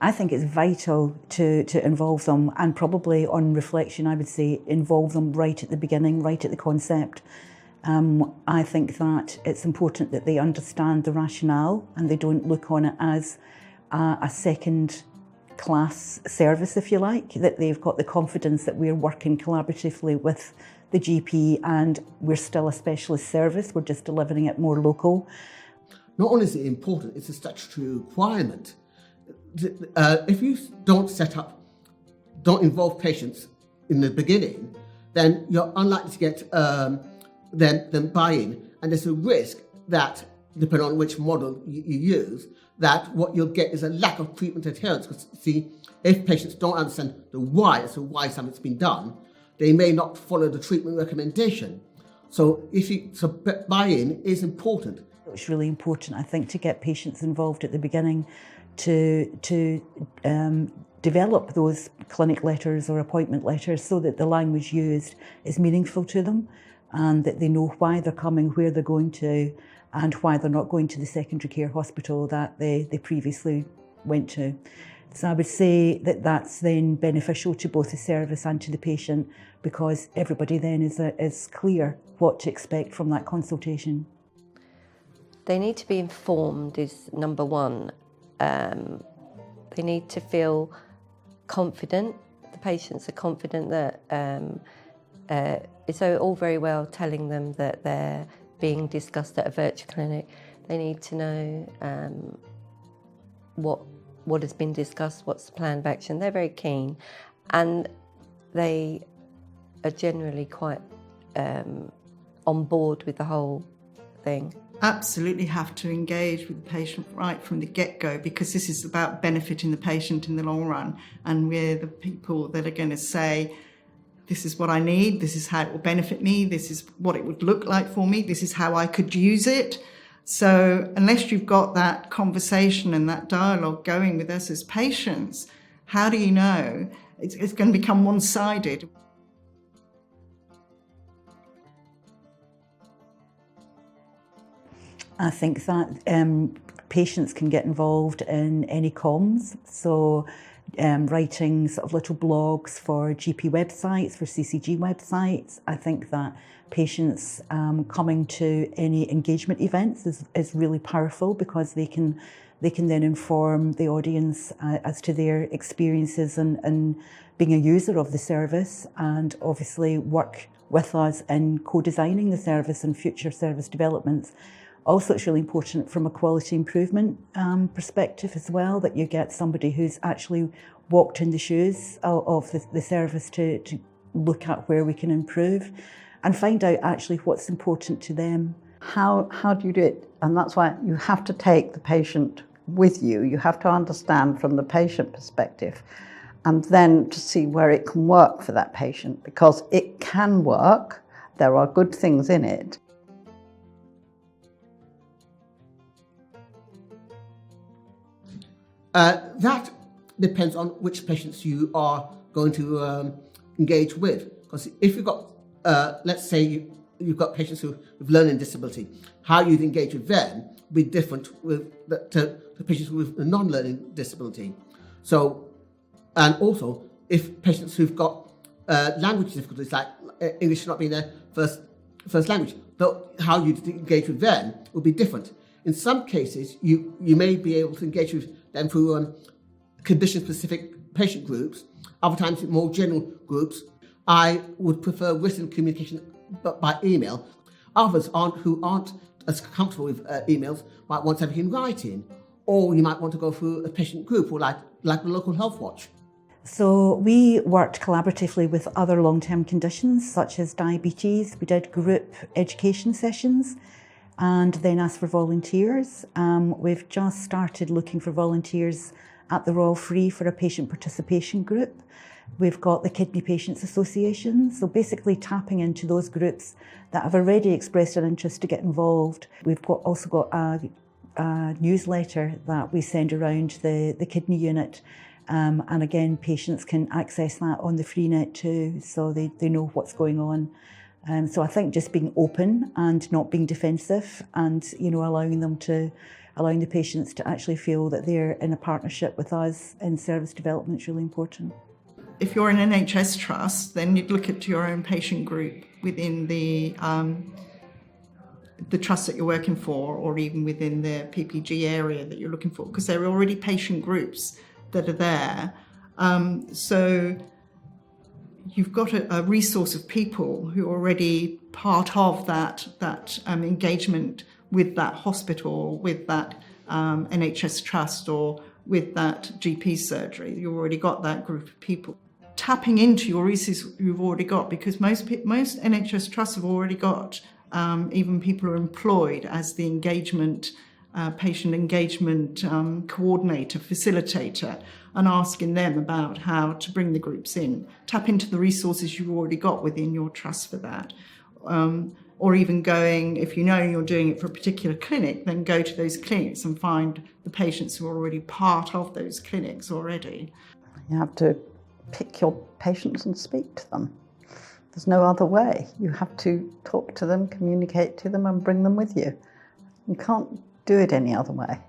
I think it's vital to involve them, and probably on reflection, I would say involve them right at the beginning, right at the concept. I think that it's important that they understand the rationale and they don't look on it as a second class service, if you like, that they've got the confidence that we're working collaboratively with the GP and we're still a specialist service, we're just delivering it more local. Not only is it important, it's a statutory requirement. If you don't involve patients in the beginning, then you're unlikely to get them buy-in, and there's a risk that, depending on which model you use, that what you'll get is a lack of treatment adherence. Because see, if patients don't understand the why, as to why something's been done, they may not follow the treatment recommendation. So buy-in is important. It's really important, I think, to get patients involved at the beginning to develop those clinic letters or appointment letters so that the language used is meaningful to them and that they know why they're coming, where they're going to, and why they're not going to the secondary care hospital that they previously went to. So I would say that that's then beneficial to both the service and to the patient, because everybody then is clear what to expect from that consultation. They need to be informed is number one. They need to feel confident. The patients are confident that it's all very well telling them that they're being discussed at a virtual clinic. They need to know what has been discussed, what's the plan of action. They're very keen, and they are generally quite on board with the whole thing. Absolutely have to engage with the patient right from the get-go, because this is about benefiting the patient in the long run, and we're the people that are going to say, this is what I need, this is how it will benefit me, this is what it would look like for me, this is how I could use it. So unless you've got that conversation and that dialogue going with us as patients, how do you know? It's going to become one-sided. I think that patients can get involved in any comms, so writing sort of little blogs for GP websites, for CCG websites. I think that patients coming to any engagement events is really powerful, because they can then inform the audience as to their experiences and being a user of the service, and obviously work with us in co-designing the service and future service developments. Also, it's really important from a quality improvement perspective as well, that you get somebody who's actually walked in the shoes of the service to look at where we can improve and find out actually what's important to them. How do you do it? And that's why you have to take the patient with you. You have to understand from the patient perspective, and then to see where it can work for that patient, because it can work. There are good things in it. That depends on which patients you are going to engage with. Because if you've got, let's say you've got patients with learning disability, how you'd engage with them will be different to patients with a non-learning disability. So, and also if patients who've got language difficulties, like English not being their first language, how you'd engage with them will be different. In some cases, you may be able to engage with them through condition-specific patient groups. Other times, more general groups. I would prefer written communication by email. Others who aren't as comfortable with emails might want everything in writing, or you might want to go through a patient group, or like the local health watch. So we worked collaboratively with other long-term conditions such as diabetes. We did group education sessions and then asked for volunteers. We've just started looking for volunteers at the Royal Free for a patient participation group. We've got the Kidney Patients Association, so basically tapping into those groups that have already expressed an interest to get involved. We've also got a newsletter that we send around the kidney unit, and again, patients can access that on the Freenet too, so they know what's going on. So I think just being open and not being defensive, and allowing them to allowing the patients to actually feel that they're in a partnership with us in service development is really important. If you're an NHS trust, then you'd look at your own patient group within the trust that you're working for, or even within the PPG area that you're looking for, because there are already patient groups that are there. So you've got a resource of people who are already part of that engagement with that hospital, with that NHS trust, or with that GP surgery. You've already got that group of people. Tapping into your resources you've already got, because most NHS trusts have already got even people who are employed as the patient engagement coordinator, facilitator, and asking them about how to bring the groups in. Tap into the resources you've already got within your trust for that. Or even going, if you know you're doing it for a particular clinic, then go to those clinics and find the patients who are already part of those clinics already. You have to pick your patients and speak to them. There's no other way. You have to talk to them, communicate to them, and bring them with you. You can't do it any other way.